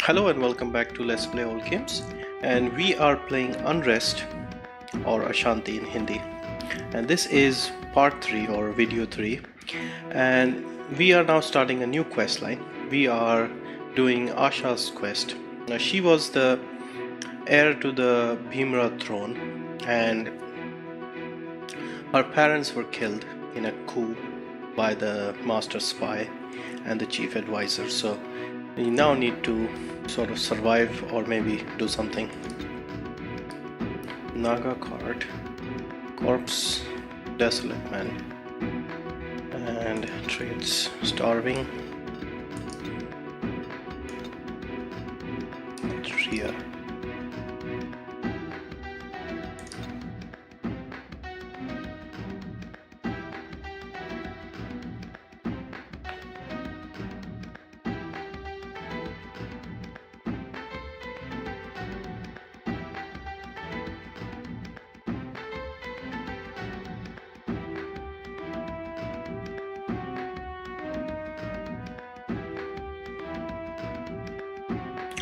Hello and welcome back to Let's Play Old Games, and we are playing Unrest or Ashanti in Hindi, and this is part 3 or video 3, and we are now starting a new quest line. We are doing Asha's quest. Now she was the heir to the Bhimra Throne, and her parents were killed in a coup by the master spy and the chief advisor. So we now need to sort of survive or maybe do something. Naga cart, corpse, desolate man, and trades, starving, Tria.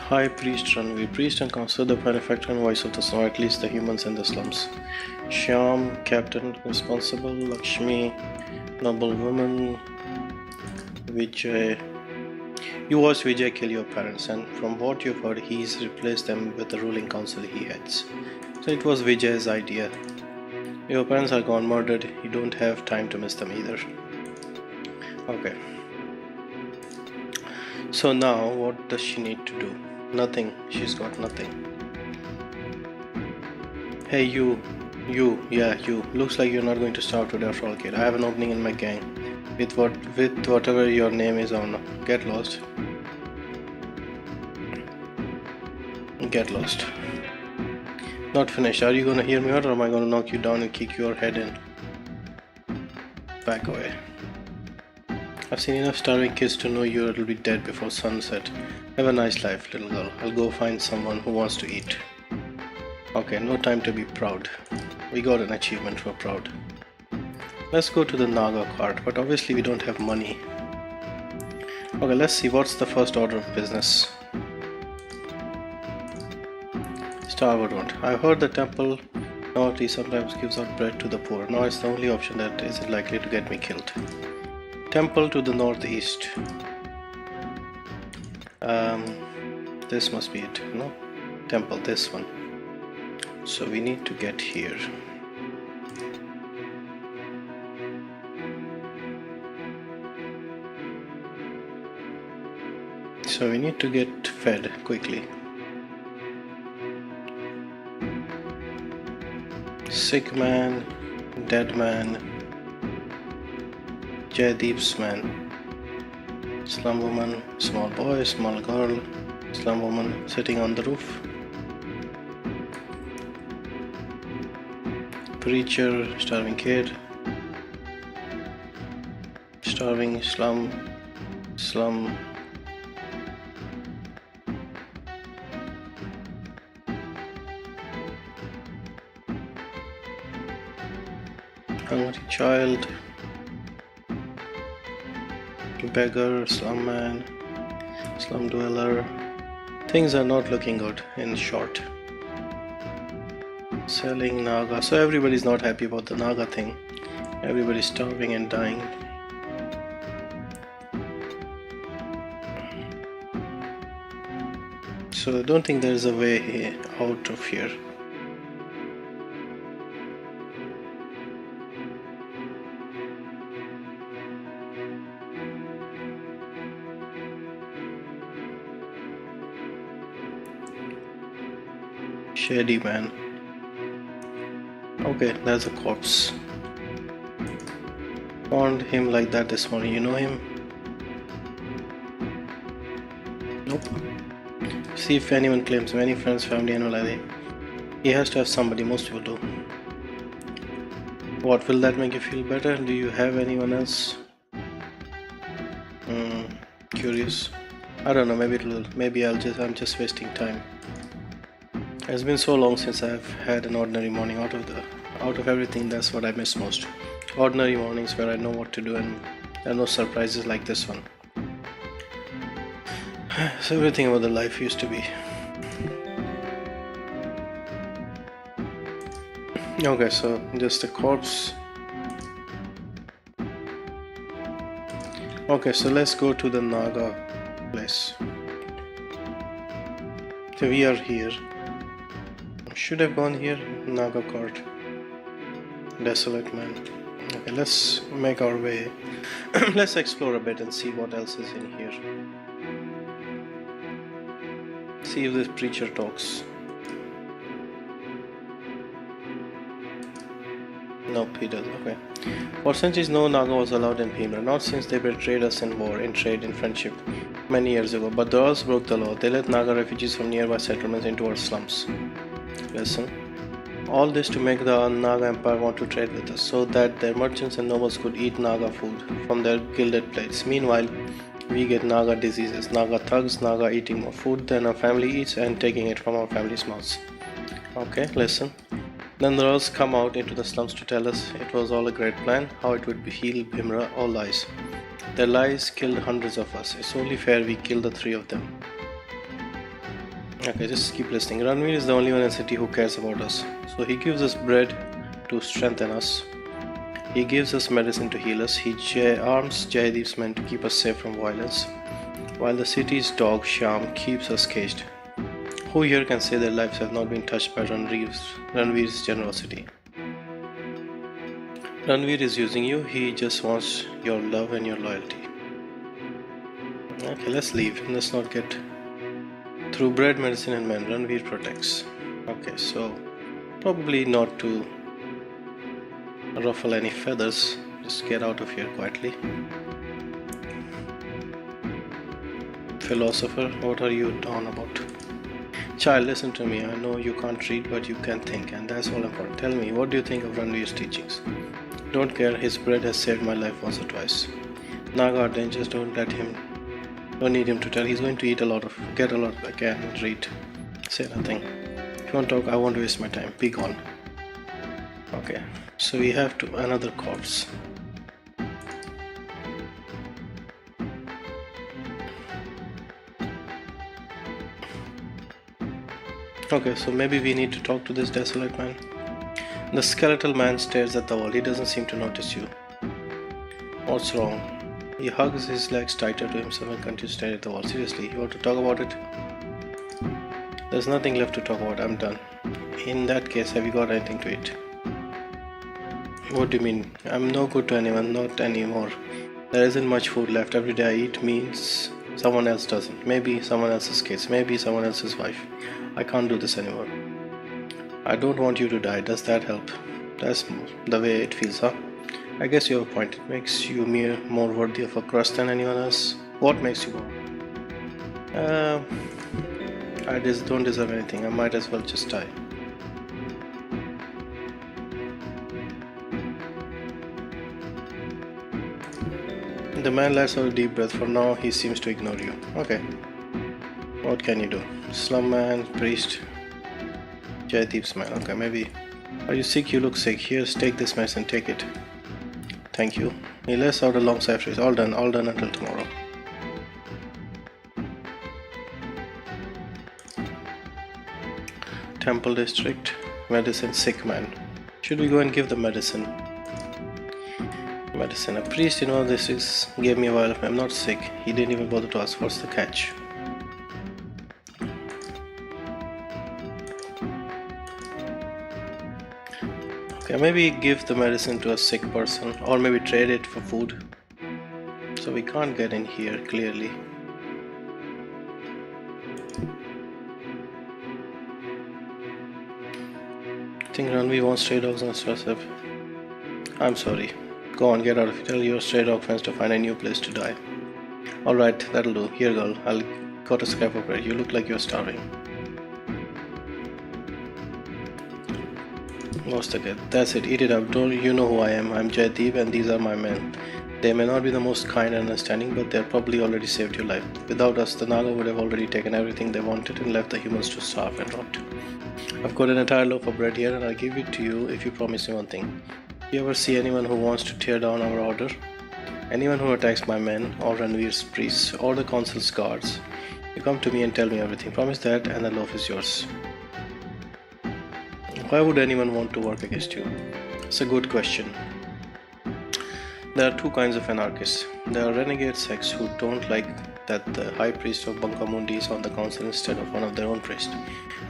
High priest run. We priest and consider the benefactor and voice of the snow, at least the humans in the slums. Shyam, captain responsible. Lakshmi, noble woman. Vijay. You watched Vijay kill your parents, and from what you've heard, he's replaced them with the ruling council he heads. So it was Vijay's idea. Your parents are gone murdered. You don't have time to miss them either. Okay. So now, what does she need to do? Nothing. She's got nothing. Hey, you. Looks like you're not going to starve to death, all kid. I have an opening in my gang. With whatever your name is on. Get lost. Get lost. Not finished. Are you gonna hear me or am I gonna knock you down and kick your head in? Back away. I've seen enough starving kids to know you'll be dead before sunset. Have a nice life, little girl. I'll go find someone who wants to eat. Okay, no time to be proud. We got an achievement, we're proud. Let's go to the Naga cart, but obviously we don't have money. Okay, let's see what's the first order of business. Starboard Road. I've heard the temple northeast sometimes gives out bread to the poor. Now it's the only option that isn't likely to get me killed. Temple to the northeast. This must be it, no? Temple, this one. So we need to get here. So we need to get fed quickly. Sick man, dead man, Jaideep's man, slum woman, small boy, small girl, slum woman sitting on the roof, preacher, starving kid, starving slum, hungry child, beggar, slum man, slum dweller. Things are not looking good, in short. Selling Naga. So everybody's not happy about the Naga thing. Everybody's starving and dying. So I don't think there's a way out of here. Shady man. Okay, there's a corpse. Found him like that this morning. You know him? Nope. See if anyone claims him. Any friends, family, anyone like that. He has to have somebody. Most people do. What, will that make you feel better? Do you have anyone else? Curious. I don't know. Maybe it will. Maybe I'm just wasting time. It's been so long since I've had an ordinary morning. Out of everything, that's what I miss most. Ordinary mornings where I know what to do and there are no surprises like this one. So everything about the life used to be. Okay, so just the corpse. Okay, so let's go to the Naga place. So we are here. Should have gone here. Naga court. Desolate man. Okay, let's make our way. Let's explore a bit and see what else is in here. See if this preacher talks. Nope, he doesn't. Okay. For centuries, no Naga was allowed in Bhimra, not since they betrayed us in war, in trade, in friendship, many years ago. But the Earls broke the law. They let Naga refugees from nearby settlements into our slums. Listen. All this to make the Naga Empire want to trade with us, so that their merchants and nobles could eat Naga food from their gilded plates. Meanwhile, we get Naga diseases, Naga thugs, Naga eating more food than our family eats and taking it from our family's mouths. Okay, listen. Then the Earls come out into the slums to tell us it was all a great plan, how it would heal Bhimra, all lies. Their lies killed hundreds of us. It's only fair we kill the three of them. Okay, just keep listening. Ranveer is the only one in the city who cares about us. So he gives us bread to strengthen us. He gives us medicine to heal us. He arms Jaideep's men to keep us safe from violence. While the city's dog, Shyam, keeps us caged. Who here can say their lives have not been touched by Ranveer's generosity? Ranveer is using you. He just wants your love and your loyalty. Okay, let's leave. Let's not get... Through bread, medicine and men, Ranveer protects. Okay, so probably not to ruffle any feathers. Just get out of here quietly. Philosopher, what are you down about? Child, listen to me. I know you can't read, but you can think, and that's all important. Tell me, what do you think of Ranveer's teachings? Don't care, his bread has saved my life once or twice. Naga are dangerous, don't need him to tell. He's going to get a lot I can't read. Say nothing. If you want to talk, I won't waste my time. Be gone. Okay, so we have to another corpse. Okay, so maybe we need to talk to this desolate man. The skeletal man stares at the wall. He doesn't seem to notice you. What's wrong? He hugs his legs tighter to himself and continues to stare at the wall. Seriously, you want to talk about it? There's nothing left to talk about. I'm done. In that case, have you got anything to eat? What do you mean? I'm no good to anyone, not anymore. There isn't much food left. Every day I eat means someone else doesn't. Maybe someone else's kids. Maybe someone else's wife. I can't do this anymore. I don't want you to die. Does that help? That's the way it feels, huh? I guess you have a point. It makes you more worthy of a crust than anyone else. What makes you more? I don't deserve anything. I might as well just die. The man lets out a deep breath. For now, he seems to ignore you. Okay. What can you do? Slum man, priest, Jaideep's man. Okay, maybe. Are you sick? You look sick. Here, take this medicine. Take it. Thank you. He lets out a long sigh of relief. All done until tomorrow. Temple district, medicine, sick man. Should we go and give the medicine? Medicine. A priest, this gave me a while. I'm not sick. He didn't even bother to ask. What's the catch? Okay, maybe give the medicine to a sick person, or maybe trade it for food. So we can't get in here clearly. I think Ranveer wants stray dogs and stuff. I'm sorry. Go on, get out of here. Tell your stray dog friends to find a new place to die. Alright, that'll do. Here, girl. I'll got a scrap of bread. You look like you're starving. What's the good? That's it. Eat it up. Don't you know who I am? I'm Jaideep and these are my men. They may not be the most kind and understanding, but they're probably already saved your life. Without us, the Naga would have already taken everything they wanted and left the humans to starve and rot. I've got an entire loaf of bread here and I'll give it to you if you promise me one thing. You ever see anyone who wants to tear down our order? Anyone who attacks my men, or Ranveer's priests, or the council's guards, You come to me and tell me everything. Promise that and the loaf is yours. Why would anyone want to work against you? It's a good question. There are two kinds of anarchists. There are renegade sects who don't like that the high priest of Bunkamundi is on the council instead of one of their own priests.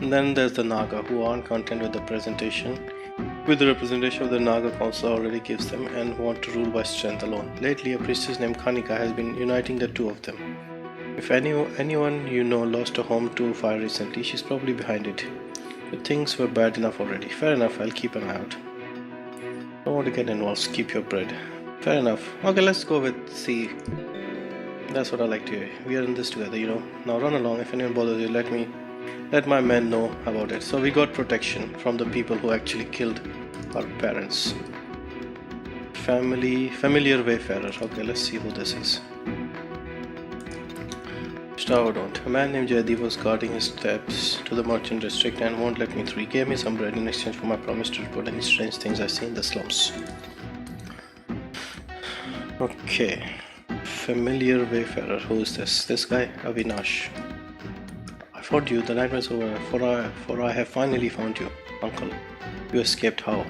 And then there's the Naga who aren't content with the representation of the Naga council already gives them and want to rule by strength alone. Lately, a priestess named Kanika has been uniting the two of them. If anyone you know lost a home to fire recently, she's probably behind it. But things were bad enough already. Fair enough, I'll keep an eye out. Don't want to get involved, keep your bread. Fair enough. Okay, let's go with C. That's what I like to hear. We are in this together, you know. Now run along. If anyone bothers you, let my men know about it. So we got protection from the people who actually killed our parents. Familiar wayfarer. Okay, let's see who this is. Don't. A man named Jaydeep was guarding his steps to the merchant district and won't let me through. He gave me some bread in exchange for my promise to report any strange things I see in the slums. Okay. Familiar wayfarer. Who is this? This guy? Avinash. I found you. The nightmare's over. For I have finally found you, uncle. You escaped how?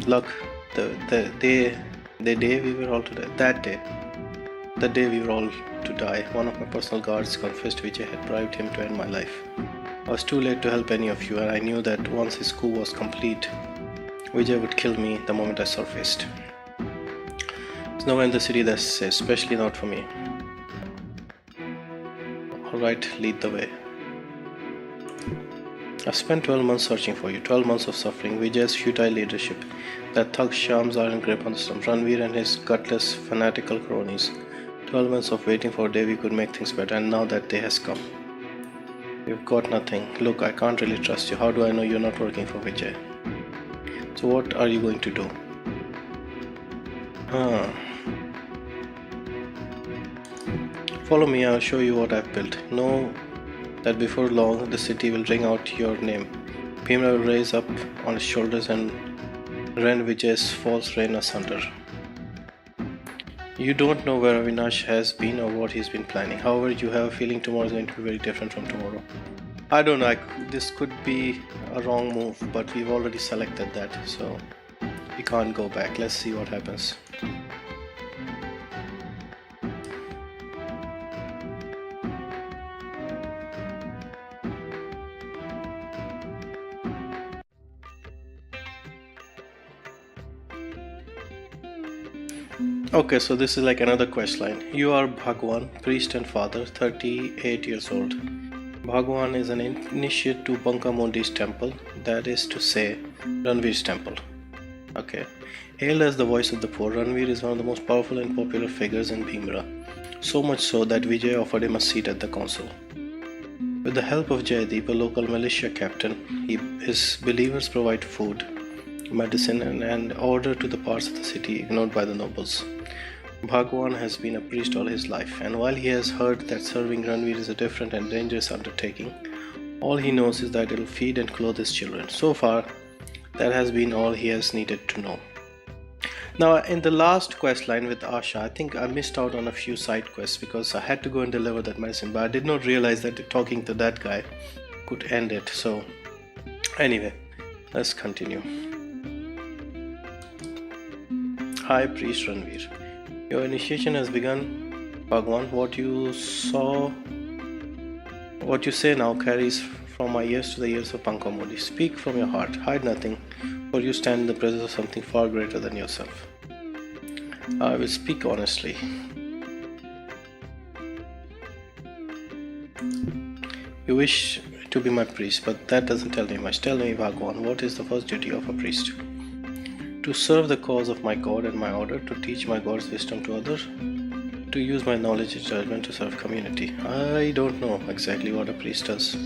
Luck. The day we were all to die. That day. The day we were all to die, one of my personal guards confessed Vijay had bribed him to end my life. I was too late to help any of you, and I knew that once his coup was complete, Vijay would kill me the moment I surfaced. There's nowhere in the city that's safe, especially not for me. Alright, lead the way. I've spent 12 months searching for you, 12 months of suffering, Vijay's futile leadership, that thug Shyam's iron grip on the slum, Ranveer and his gutless, fanatical cronies. 12 months of waiting for a day we could make things better, and now that day has come. You've got nothing. Look, I can't really trust you. How do I know you're not working for Vijay? So what are you going to do? Follow me, I'll show you what I've built. Know that before long the city will ring out your name. Bhimra will raise up on his shoulders and rend Vijay's false reign asunder. You don't know where Avinash has been or what he's been planning. However, you have a feeling tomorrow is going to be very different from tomorrow. I don't know, this could be a wrong move, but we've already selected that, so we can't go back. Let's see what happens. Okay, so this is like another quest line. You are Bhagawan, priest and father, 38 years old. Bhagawan is an initiate to Bunkamundi's temple, that is to say, Ranveer's temple. Okay. Hailed as the voice of the poor, Ranveer is one of the most powerful and popular figures in Bhimra. So much so that Vijay offered him a seat at the council. With the help of Jaydeep, a local militia captain, his believers provide food, medicine and order to the parts of the city ignored by the nobles. Bhagawan has been a priest all his life, and while he has heard that serving Ranveer is a different and dangerous undertaking, all he knows is that it will feed and clothe his children. So far, that has been all he has needed to know. Now, in the last quest line with Asha, I think I missed out on a few side quests because I had to go and deliver that medicine, but I did not realize that talking to that guy could end it. So, anyway, let's continue. High Priest Ranveer. Your initiation has begun, Bhagawan. What you say now carries from my ears to the ears of Bunkamundi. Speak from your heart, hide nothing, for you stand in the presence of something far greater than yourself. I will speak honestly. You wish to be my priest, but that doesn't tell me much. Tell me, Bhagawan, what is the first duty of a priest? To serve the cause of my God and my order, to teach my God's wisdom to others, to use my knowledge and judgment to serve community. I don't know exactly what a priest does.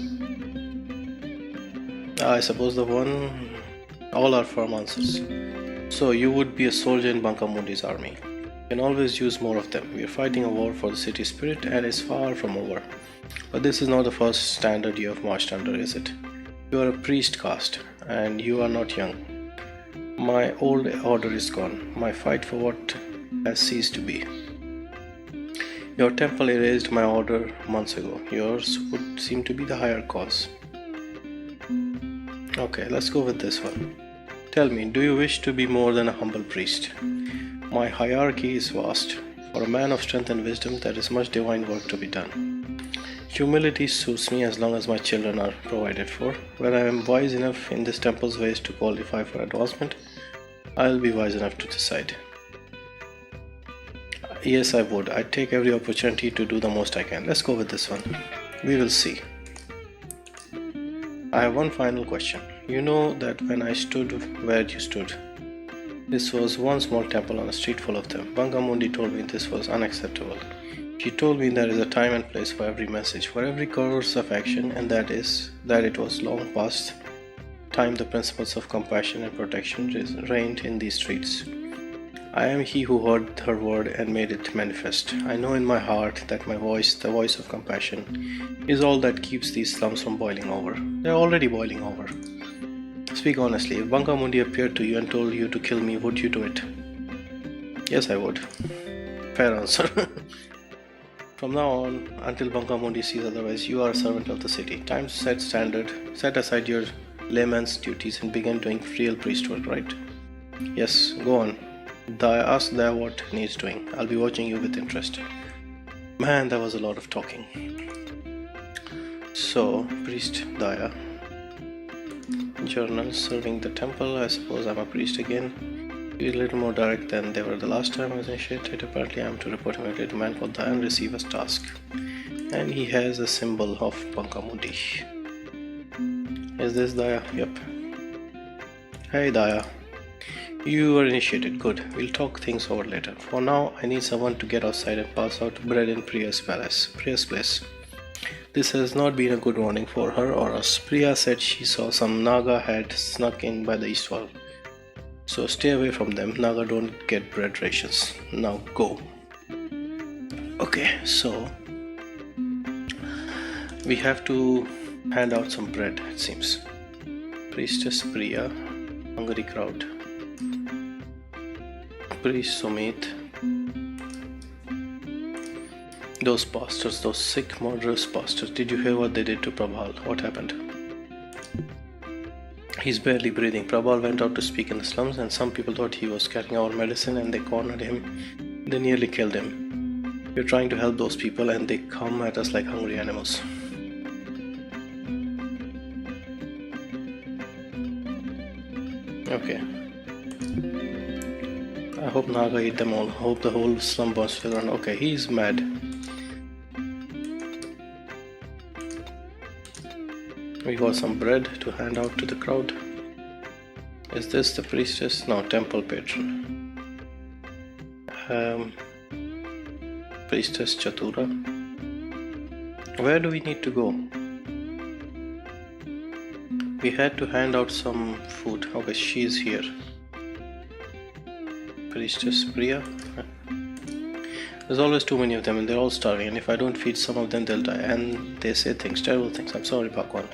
I suppose the one, all are firm answers. So you would be a soldier in Bunkamundi's army. You can always use more of them. We are fighting a war for the city spirit and it's far from over. But this is not the first standard you have marched under, is it? You are a priest caste and you are not young. My old order is gone. My fight for what has ceased to be. Your temple erased my order months ago. Yours would seem to be the higher cause. Okay, let's go with this one. Tell me, do you wish to be more than a humble priest? My hierarchy is vast. For a man of strength and wisdom, there is much divine work to be done. Humility suits me as long as my children are provided for. When I am wise enough in this temple's ways to qualify for advancement, I'll be wise enough to decide. Yes, I would. I'd take every opportunity to do the most I can. Let's go with this one. We will see. I have one final question. You know that when I stood where you stood, this was one small temple on a street full of them. Bangamundi told me this was unacceptable. She told me there is a time and place for every message, for every course of action, and that it was long past time the principles of compassion and protection reigned in these streets. I am he who heard her word and made it manifest. I know in my heart that my voice, the voice of compassion, is all that keeps these slums from boiling over. They're already boiling over. Speak honestly, if Bangamundi appeared to you and told you to kill me, would you do it? Yes, I would. Fair answer. From now on, until Bangamundi sees otherwise, you are a servant of the city. Time to set standard, set aside your layman's duties and begin doing real priesthood, right? Yes, go on. Ask Daya what needs doing. I'll be watching you with interest. Man, that was a lot of talking. So, Priest Daya. Journal serving the temple. I suppose I'm a priest again. Be a little more direct than they were the last time I was initiated. Apparently, I am to report immediately to man called Daya and receive his task. And he has a symbol of Bangamundi. Is this Daya? Yep. Hey Daya. You were initiated. Good. We'll talk things over later. For now, I need someone to get outside and pass out bread in Priya's place. This has not been a good morning for her or us. Priya said she saw some Naga had snuck in by the east wall. So stay away from them. Naga don't get bread rations. Now go. Okay, so we have to hand out some bread, it seems. Priestess Priya, hungry crowd. Priest Sumit. Those bastards, those sick, murderous bastards. Did you hear what they did to Prabhal? What happened? He's barely breathing. Prabhal went out to speak in the slums and some people thought he was carrying our medicine and they cornered him. They nearly killed him. We're trying to help those people and they come at us like hungry animals. Okay. I hope Naga ate them all. I hope the whole slum burns to the ground. Okay, he's mad. We got some bread to hand out to the crowd. Is this the priestess? No, temple patron. Priestess Chatura. Where do we need to go? We had to hand out some food. Okay, she's here. Priestess Priya. There's always too many of them and they're all starving, and if I don't feed some of them they'll die, and they say things, terrible things. I'm sorry Bhagawan.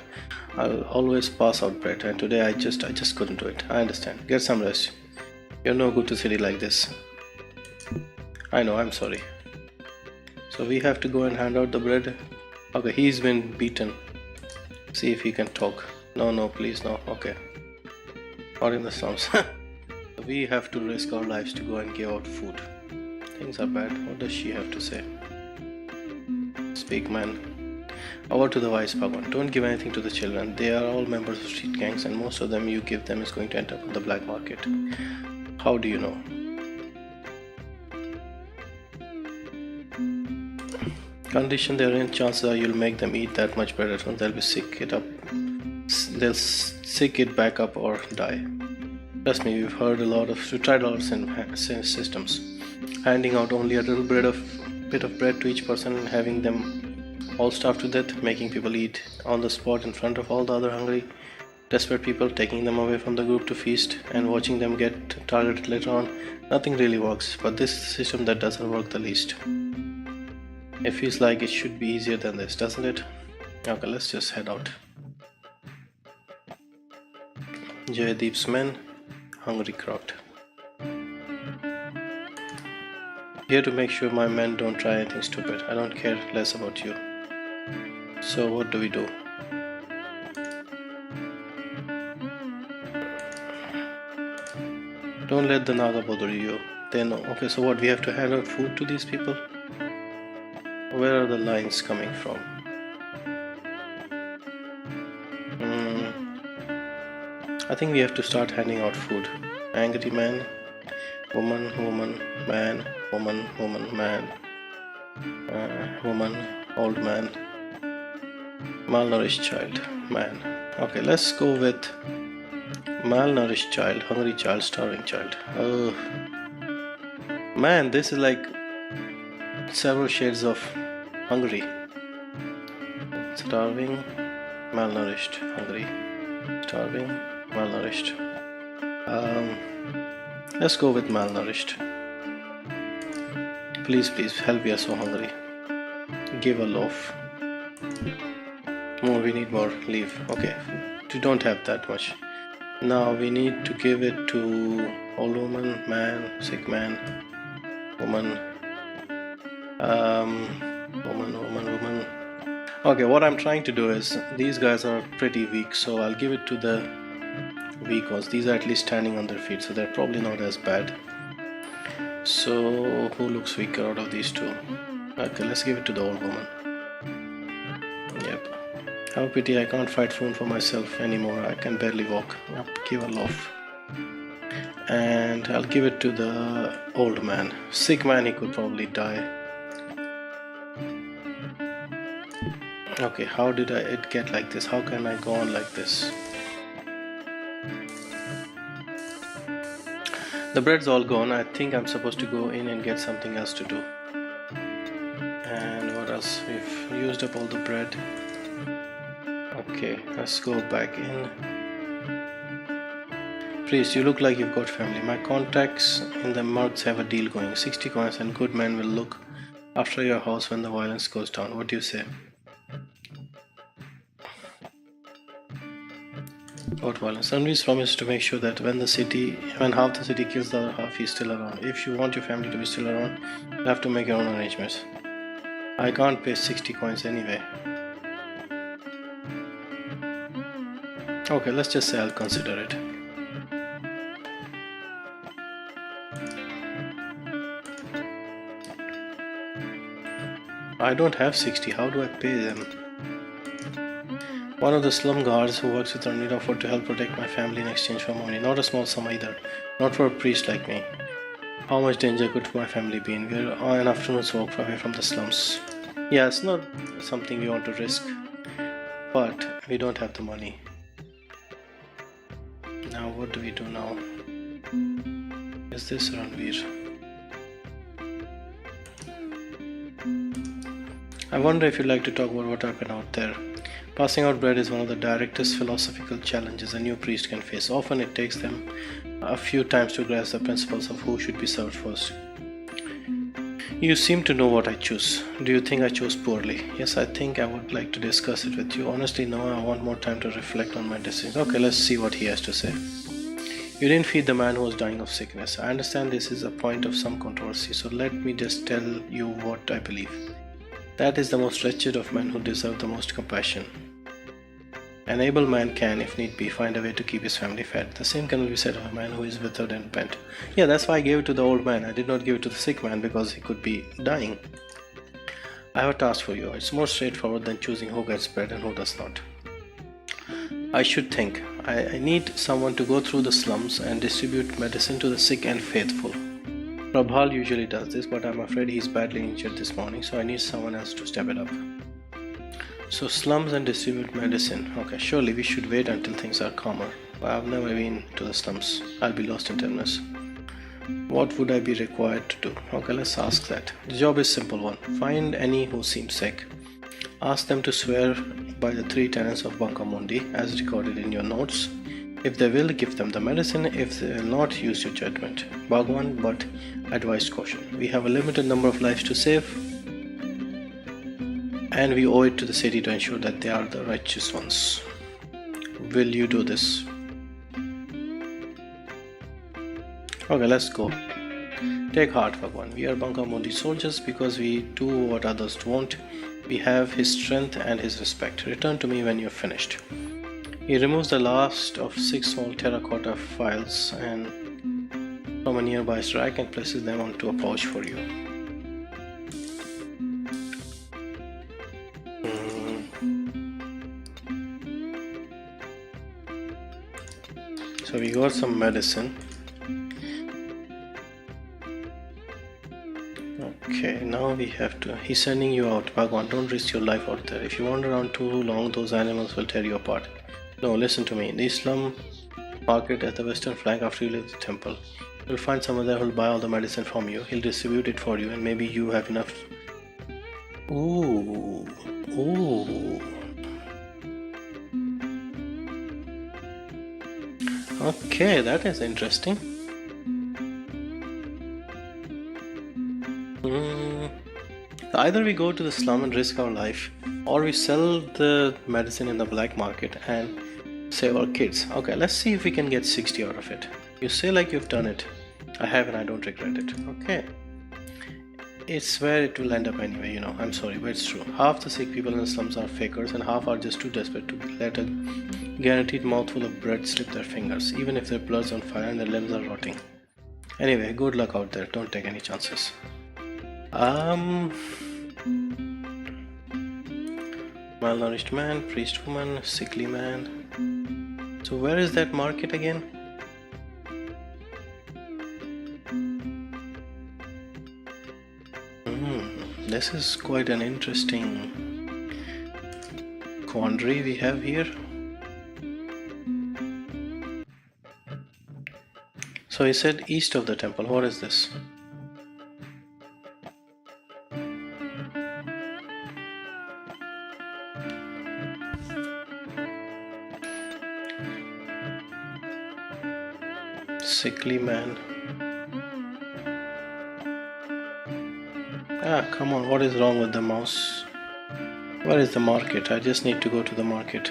I'll always pass out bread and today I just couldn't do it. I understand. Get some rest. You're no good to city like this. I know, I'm sorry. So we have to go and hand out the bread. Okay, he's been beaten. See if he can talk. No, please no. Okay. Not in the slums. We have to risk our lives to go and give out food. Things are bad. What does she have to say? Speak, man. Over to the wise Bhagawan. Don't give anything to the children. They are all members of street gangs and most of them you give them is going to end up on the black market. How do you know? Condition they're in, chances are you'll make them eat that much bread at once. They'll be sick they'll sick it back up or die. Trust me, we've tried a lot of systems. Handing out only a little bit of bread to each person and having them all starved to death, making people eat on the spot in front of all the other hungry, desperate people, taking them away from the group to feast and watching them get targeted later on. Nothing really works, but this system that doesn't work the least. It feels like it should be easier than this, doesn't it? Okay, let's just head out. Jaydeep's men, hungry crowd. Here to make sure my men don't try anything stupid. I don't care less about you. So what do we do? Don't let the Naga bother you. They know. Okay, so what? We have to hand out food to these people? Where are the lines coming from? I think we have to start handing out food. Angry man, woman, woman, man, woman, woman, man, woman, old man, malnourished child, man. Okay, let's go with malnourished child, hungry child, starving child. Oh man, this is like several shades of hungry. Starving, malnourished, hungry, starving, malnourished. Let's go with malnourished. Please, please help, we are so hungry. Give a loaf. More, we need more. Leave. Okay, we don't have that much. Now we need to give it to old woman, man, sick man, woman, woman. Okay, what I'm trying to do is, these guys are pretty weak, so I'll give it to the weak ones. These are at least standing on their feet, so they're probably not as bad. So who looks weaker out of these two? Okay, let's give it to the old woman. Yep. Have a pity, I can't fight food for myself anymore. I can barely walk. Yep, give a loaf. And I'll give it to the old man. Sick man, he could probably die. Okay, how did it get like this? How can I go on like this? The bread's all gone. I think I'm supposed to go in and get something else to do. And what else? We've used up all the bread. Okay, let's go back in. Priest, you look like you've got family. My contacts in the murks have a deal going. 60 coins and good men will look after your house when the violence goes down. What do you say? About violence. Unrest promised to make sure that when half the city kills the other half, he's still around. If you want your family to be still around, you have to make your own arrangements. I can't pay 60 coins anyway. Okay, let's just say I'll consider it. I don't have 60. How do I pay them? One of the slum guards who works with Ranveer offered to help protect my family in exchange for money. Not a small sum either. Not for a priest like me. How much danger could my family be in? We're on an afternoon's walk away from the slums. Yeah, it's not something we want to risk. But we don't have the money. Now what do we do now? Is this Ranveer? I wonder if you'd like to talk about what happened out there. Passing out bread is one of the directest philosophical challenges a new priest can face. Often it takes them a few times to grasp the principles of who should be served first. You seem to know what I choose. Do you think I chose poorly? Yes, I think I would like to discuss it with you. Honestly, no, I want more time to reflect on my decisions. Okay, let's see what he has to say. You didn't feed the man who was dying of sickness. I understand this is a point of some controversy, so let me just tell you what I believe. That is the most wretched of men who deserve the most compassion. An able man can, if need be, find a way to keep his family fed. The same can be said of a man who is withered and bent. Yeah, that's why I gave it to the old man. I did not give it to the sick man because he could be dying. I have a task for you. It's more straightforward than choosing who gets bread and who does not. I should think. I need someone to go through the slums and distribute medicine to the sick and faithful. Prabhal usually does this, but I'm afraid he's badly injured this morning, so I need someone else to step it up. So slums and distribute medicine. Okay, surely we should wait until things are calmer. I've never been to the slums. I'll be lost in 10 minutes. What would I be required to do? Okay, let's ask that. The job is simple one. Find any who seem sick. Ask them to swear by the 3 tenets of Bankamundi as recorded in your notes. If they will, give them the medicine. If they will not, use your judgment. Bhagawan, but advised caution. We have a limited number of lives to save, and we owe it to the city to ensure that they are the righteous ones. Will you do this? Okay, let's go. Take heart, Bhagawan. We are Bangamodi soldiers because we do what others won't. We have his strength and his respect. Return to me when you're finished. He removes the last of 6 small terracotta files and from a nearby rack and places them onto a pouch for you. So we got some medicine. Okay, now we have to. He's sending you out, Bhagawan. Don't risk your life out there. If you wander around too long, those animals will tear you apart. No, listen to me. In the Islam market at the western flank after you leave the temple, you'll find someone there who'll buy all the medicine from you. He'll distribute it for you, and maybe you have enough. Ooh. Okay, that is interesting. Either we go to the slum and risk our life, or we sell the medicine in the black market and save our kids. Okay, let's see if we can get 60 out of it. You say like you've done it. I have and I don't regret it. Okay. It's where it will end up anyway, you know. I'm sorry, but it's true. Half the sick people in the slums are fakers and half are just too desperate to let a guaranteed mouthful of bread slip their fingers, even if their blood's on fire and their limbs are rotting. Anyway, good luck out there. Don't take any chances. Malnourished man, priest woman, sickly man. So where is that market again? This is quite an interesting quandary we have here. So he said east of the temple. What is this? Sickly man. Come on, what is wrong with the mouse? Where is the market? I just need to go to the market.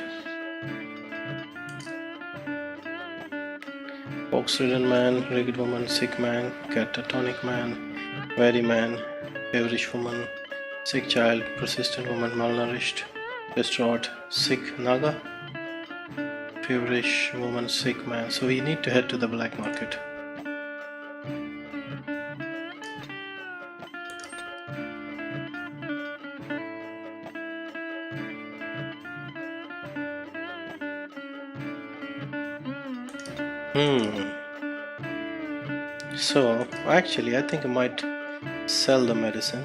Ox-ridden man, ragged woman, sick man, catatonic man, weary man, feverish woman, sick child, persistent woman, malnourished, distraught, sick naga, feverish woman, sick man. So we need to head to the black market. So actually I think I might sell the medicine.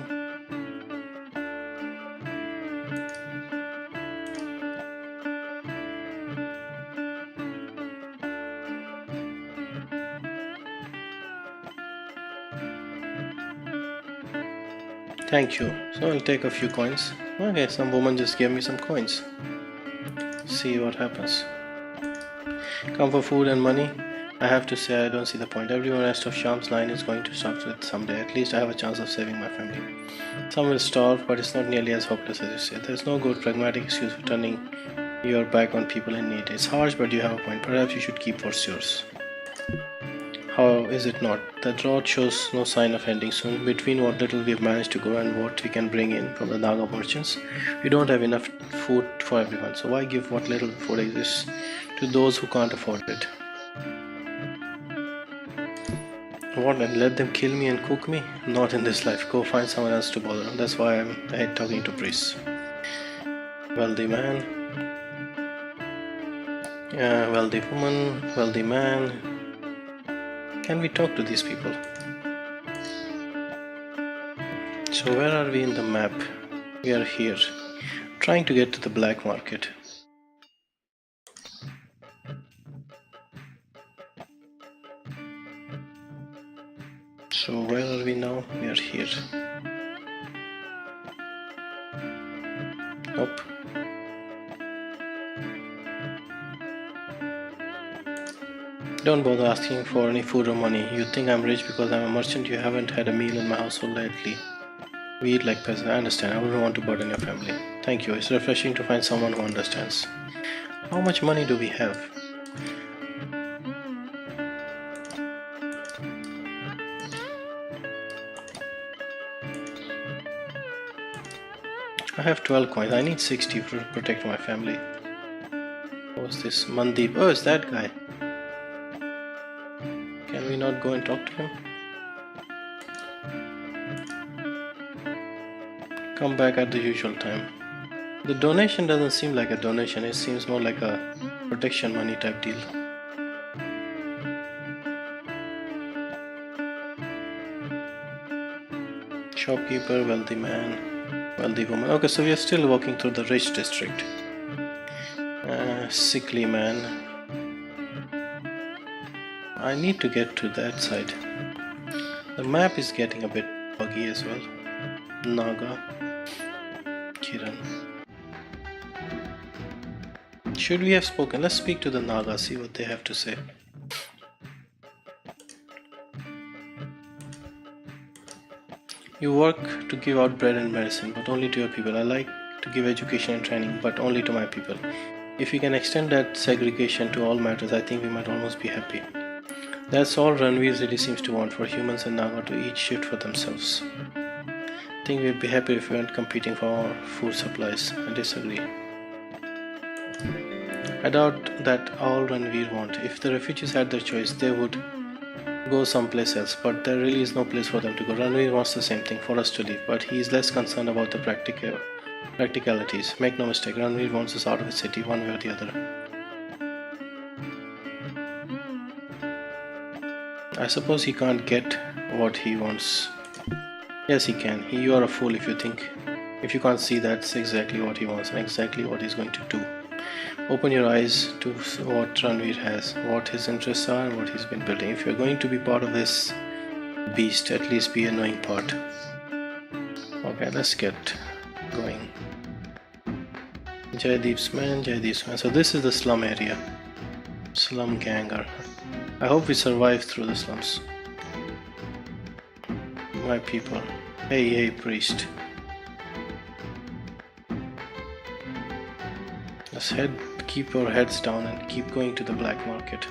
Thank you. So I'll take a few coins. Okay, some woman just gave me some coins. See what happens. Come for food and money. I have to say I don't see the point. Everyone rest of Sham's line is going to start with someday. At least I have a chance of saving my family. Some will starve, but it's not nearly as hopeless as you say. There's no good pragmatic excuse for turning your back on people in need. It's harsh, but you have a point. Perhaps you should keep what's yours. How is it not? The drought shows no sign of ending soon. Between what little we've managed to grow and what we can bring in from the Naga merchants, we don't have enough food for everyone. So why give what little food exists to those who can't afford it? What, and let them kill me and cook me? Not in this life. Go find someone else to bother. That's why I hate talking to priests. Wealthy man. Wealthy woman. Wealthy man. Can we talk to these people? So where are we in the map? We are here. Trying to get to the black market. So where are we now? We are here. Nope. Don't bother asking for any food or money. You think I'm rich because I'm a merchant. You haven't had a meal in my household lately. We eat like peasants. I understand. I wouldn't want to burden your family. Thank you. It's refreshing to find someone who understands. How much money do we have? I have 12 coins. I need 60 to protect my family. What's this? Mandeep. Oh, it's that guy. Can we not go and talk to him? Come back at the usual time. The donation doesn't seem like a donation. It seems more like a protection money type deal. Shopkeeper, wealthy man, wealthy woman. Okay, so we are still walking through the rich district. Sickly man. I need to get to that side. The map is getting a bit buggy as well. Naga. Kiran. Should we have spoken? Let's speak to the Naga, see what they have to say. You work to give out bread and medicine, but only to your people. I like to give education and training, but only to my people. If we can extend that segregation to all matters, I think we might almost be happy. That's all Ranveer really seems to want, for humans and Naga to each shoot for themselves. I think we'd be happy if we weren't competing for our food supplies. I disagree. I doubt that all Ranveer want. If the refugees had their choice, they would go someplace else, but there really is no place for them to go. Ranveer wants the same thing, for us to leave, but he is less concerned about the practicalities. Make no mistake, Ranveer wants us out of the city one way or the other. I suppose he can't get what he wants. Yes, he can. You are a fool if you can't see that's exactly what he wants and exactly what he's going to do. Open your eyes to what Ranveer has, what his interests are, and what he's been building. If you're going to be part of this beast, at least be a knowing part. Okay, let's get going. Jaideep's man. So this is the slum area. Slum ganger. I hope we survive through the slums. My people. Hey, priest. Let's keep our heads down and keep going to the black market.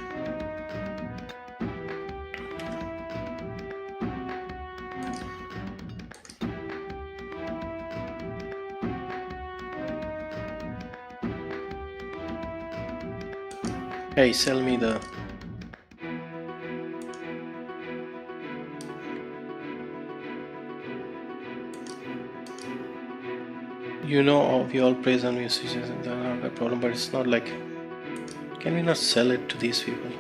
Hey, sell me the... You know, we all praise and musicians and that's not a problem, but it's not like... Can we not sell it to these people?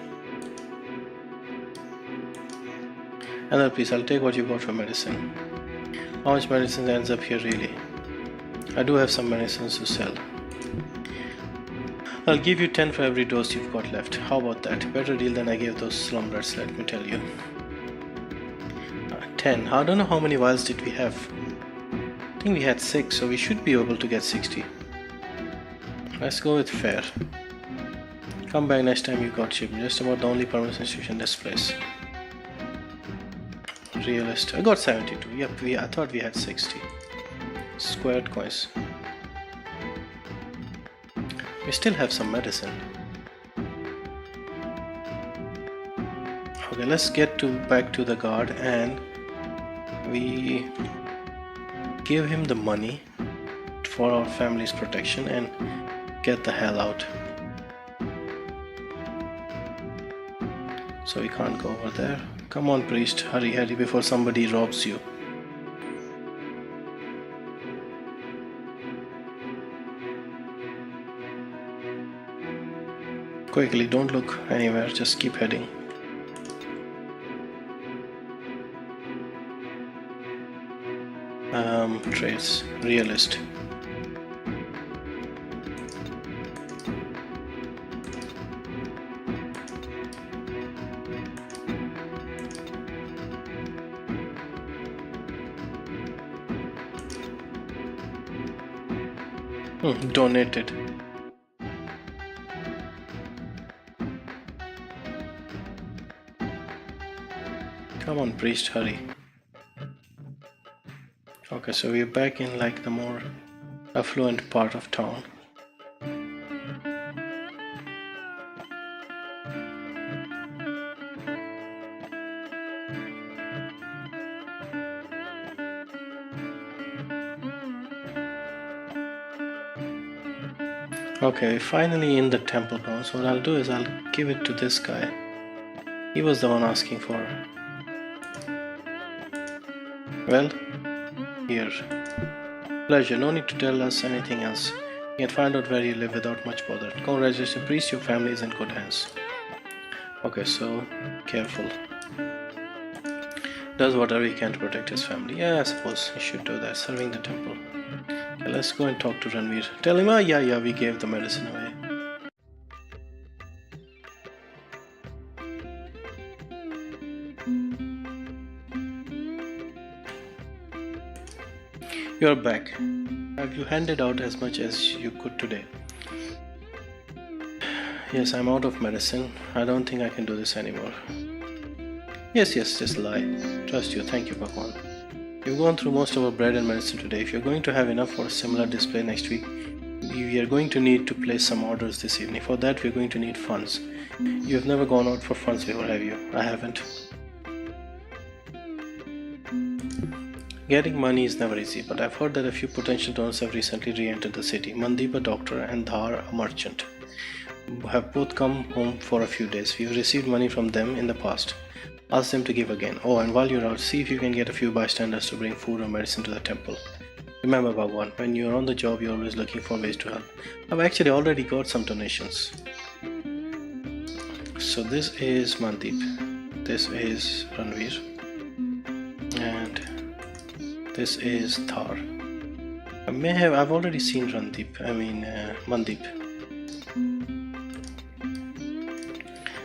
Another piece, I'll take what you got for medicine. How much medicine ends up here really? I do have some medicines to sell. I'll give you 10 for every dose you've got left. How about that? Better deal than I gave those slumlords, let me tell you. 10. I don't know how many vials did we have. I think we had 6, so we should be able to get 60. Let's go with fair. Come back next time you got shipped. Just about the only permanent institution in this place. Realist. I got 72. Yep, I thought we had 60. Squared coins. We still have some medicine. Okay, let's get back to the guard and we give him the money for our family's protection and get the hell out. So we can't go over there. Come on, priest, hurry before somebody robs you. Quickly, don't look anywhere, just keep heading. Traits, realist. Donated. Come on, priest, hurry. Okay, so we're back in like the more affluent part of town. Okay, finally in the temple grounds. What I'll do is I'll give it to this guy. He was the one asking for. Well, here. Pleasure, no need to tell us anything else. You can find out where you live without much bother. Congratulations, priest, your family is in good hands. Okay, so careful. Does whatever he can to protect his family. Yeah, I suppose he should do that, serving the temple. Okay, let's go and talk to Ranveer. Tell him, yeah, we gave the medicine away. You're back. Have you handed out as much as you could today? Yes, I'm out of medicine. I don't think I can do this anymore. Yes, just lie. Trust you. Thank you, Bhagawan. You've gone through most of our bread and medicine today. If you're going to have enough for a similar display next week, we are going to need to place some orders this evening. For that, we're going to need funds. You have never gone out for funds before, have you? I haven't. Getting money is never easy, but I've heard that a few potential donors have recently re-entered the city. Mandeep, a doctor, and Dhar, a merchant, have both come home for a few days. We've received money from them in the past. Ask them to give again. Oh, and while you're out, see if you can get a few bystanders to bring food or medicine to the temple. Remember, Bhagawan, when you're on the job, you're always looking for ways to help. I've actually already got some donations. So this is Mandeep. This is Ranveer. And this is Thar. I've already seen Mandeep.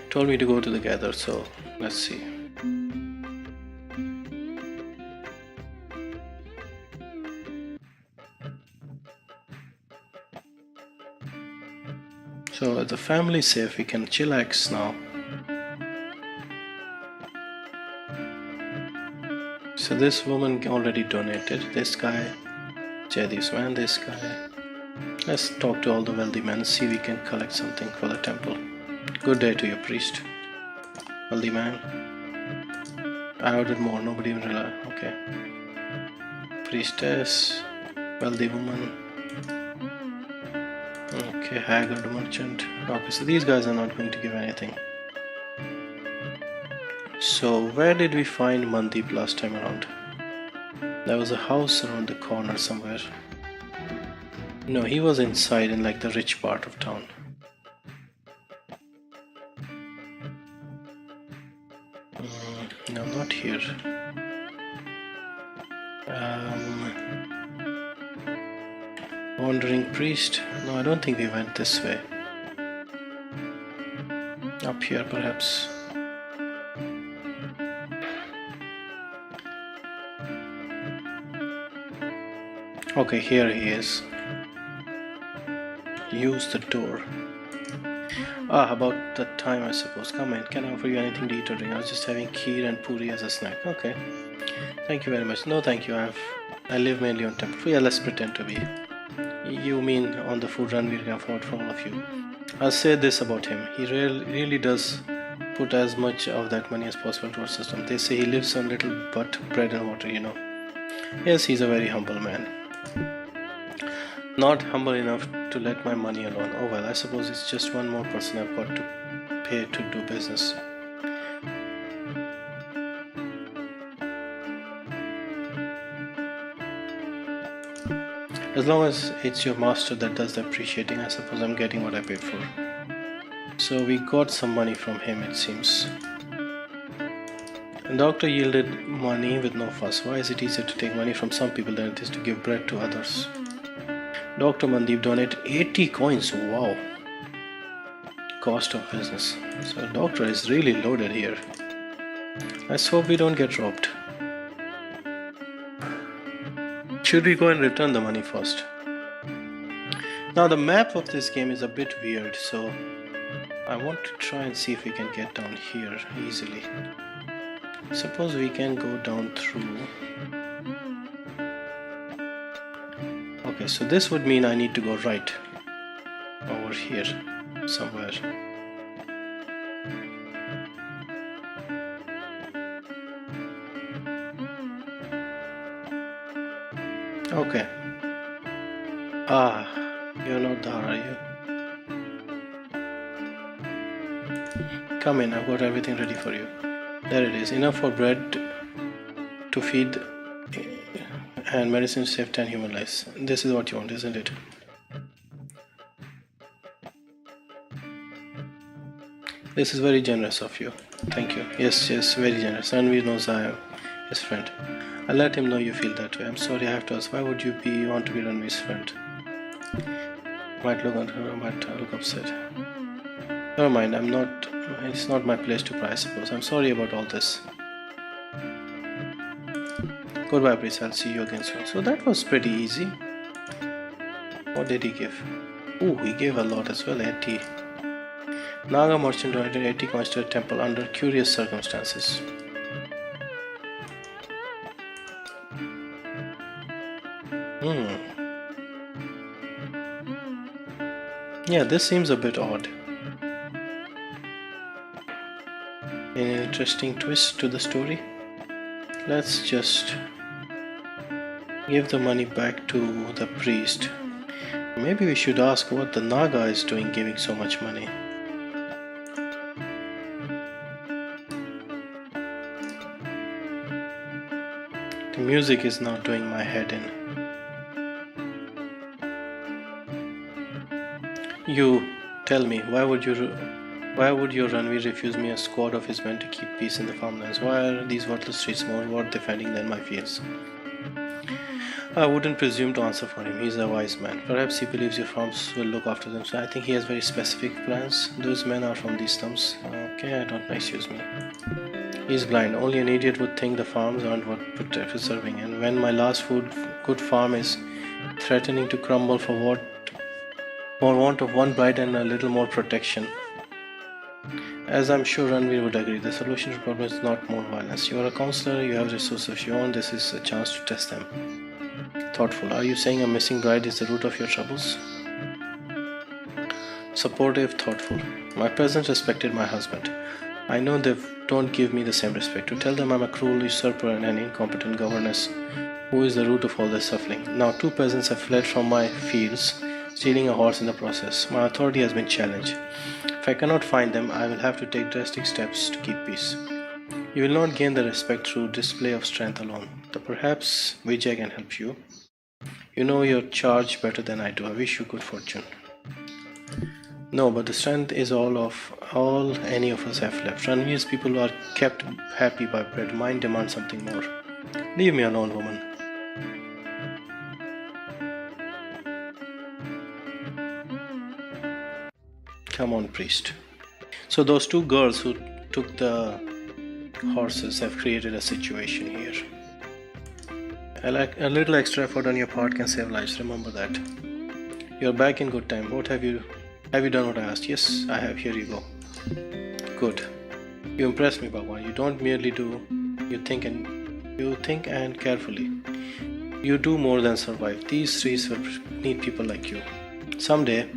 Told me to go to the gather, so let's see. So the family is safe, we can chillax now. So this woman already donated. This guy, Jaideep's man, this guy. Let's talk to all the wealthy men, see if we can collect something for the temple. Good day to you, priest. Wealthy man. I ordered more, nobody even realized. Okay. Priestess, wealthy woman. Okay, haggard merchant. Okay, so these guys are not going to give anything. So where did we find Mandeep last time around? There was a house around the corner somewhere. No, he was inside in like the rich part of town. No, not here. Wandering priest? No, I don't think we went this way. Up here, perhaps. Okay, here he is. Use the door. About that time, I suppose. Come in. Can I offer you anything to eat or drink? I was just having kheer and puri as a snack. Okay. Thank you very much. No, thank you. I live mainly on temple. Yeah, let's pretend to be. You mean on the food run we can afford for all of you? I'll say this about him. He really does put as much of that money as possible to our system. They say he lives on little but bread and water, you know. Yes, he's a very humble man. Not humble enough to let my money alone. Oh well, I suppose it's just one more person I've got to pay to do business. As long as it's your master that does the appreciating, I suppose I'm getting what I paid for. So we got some money from him, it seems. The doctor yielded money with no fuss. Why is it easier to take money from some people than it is to give bread to others? Dr. Mandeep donated 80 coins. Wow. Cost of business. So the doctor is really loaded here. Let's hope we don't get robbed. Should we go and return the money first? Now the map of this game is a bit weird, so I want to try and see if we can get down here easily. Suppose we can go down through. Okay, so this would mean I need to go right over here somewhere. Okay. You're not there, are you? Come in, I've got everything ready for you. There it is, enough for bread to feed and medicine to save 10 human lives. This is what you want, isn't it? This is very generous of you. Thank you. Yes, very generous. Ranveer knows I am his friend. I'll let him know you feel that way. I'm sorry, I have to ask, why would you want to be Ranveer's friend? Might look upset. Never mind, it's not my place to pry, I suppose. I'm sorry about all this. Goodbye, please. I'll see you again soon. So that was pretty easy. What did he give? Oh, he gave a lot as well. 80. Naga merchant donated 80 coins to a temple under curious circumstances. Yeah, this seems a bit odd. An interesting twist to the story. Let's just give the money back to the priest. Maybe we should ask what the Naga is doing giving so much money. The music is now doing my head in. You tell me, why would your Ranveer refuse me a squad of his men to keep peace in the farmlands? Why are these worthless streets more worth defending than my fields? I wouldn't presume to answer for him. He's a wise man. Perhaps he believes your farms will look after them. So I think he has very specific plans. Those men are from these slums. Okay, I don't know. Excuse me. He's blind. Only an idiot would think the farms aren't worth preserving. And when my last good farm is threatening to crumble for want of one bite and a little more protection. As I'm sure Ranveer would agree, the solution to the problem is not more violence. You are a counselor, you have resources of your own, this is a chance to test them. Thoughtful. Are you saying a missing bride is the root of your troubles? Supportive, thoughtful. My peasants respected my husband. I know they don't give me the same respect. To tell them I'm a cruel usurper and an incompetent governess who is the root of all this suffering. Now 2 peasants have fled from my fields, stealing a horse in the process. My authority has been challenged. If I cannot find them, I will have to take drastic steps to keep peace. You will not gain the respect through display of strength alone. Though perhaps Vijay can help you. You know your charge better than I do. I wish you good fortune. No, but the strength is all any of us have left. Ranveer's people are kept happy by bread. Mine demands something more. Leave me alone, woman. Come on, priest. So those 2 girls who took the horses have created a situation here. A little extra effort on your part can save lives, remember that. You're back in good time. What have you done what I asked? Yes, I have. Here you go. Good. You impress me, Bhagawan. You don't merely do, you think and carefully. You do more than survive. These streets will need people like you. Someday,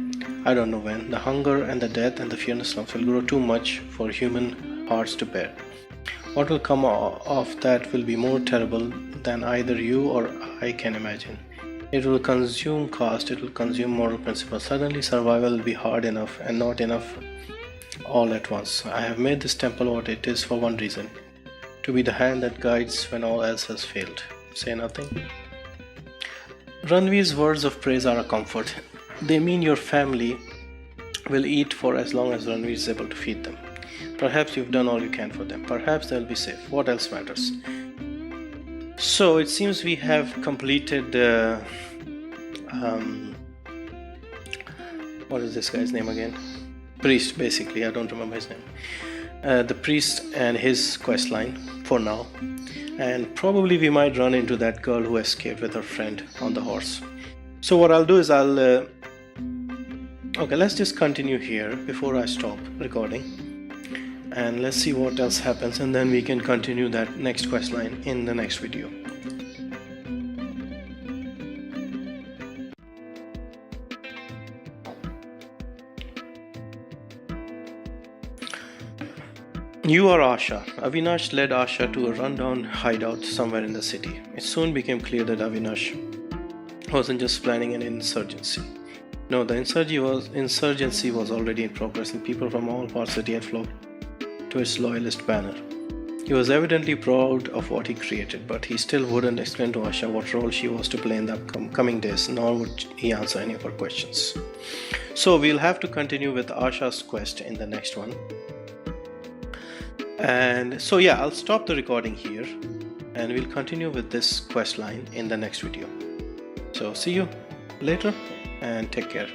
I don't know when, the hunger and the death and the fear in the slums will grow too much for human hearts to bear. What will come of that will be more terrible than either you or I can imagine. It will consume caste, it will consume moral principles. Suddenly survival will be hard enough and not enough all at once. I have made this temple what it is for one reason. To be the hand that guides when all else has failed. Say nothing. Ranveer's words of praise are a comfort. They mean your family will eat for as long as Ranveer is able to feed them. Perhaps you've done all you can for them. Perhaps they'll be safe. What else matters? So it seems we have completed what is this guy's name again? Priest, basically. I don't remember his name. The priest and his quest line for now. And probably we might run into that girl who escaped with her friend on the horse. So what I'll do is okay, let's just continue here before I stop recording. And let's see what else happens, and then we can continue that next quest line in the next video. You are Asha. Avinash led Asha to a rundown hideout somewhere in the city. It soon became clear that Avinash wasn't just planning an insurgency. No, the insurgency was already in progress, and people from all parts of the city had flocked to its loyalist banner. He was evidently proud of what he created, but he still wouldn't explain to Asha what role she was to play in the coming days, nor would he answer any of her questions. So we'll have to continue with Asha's quest in the next one. And so yeah, I'll stop the recording here and we'll continue with this quest line in the next video. So see you later and take care.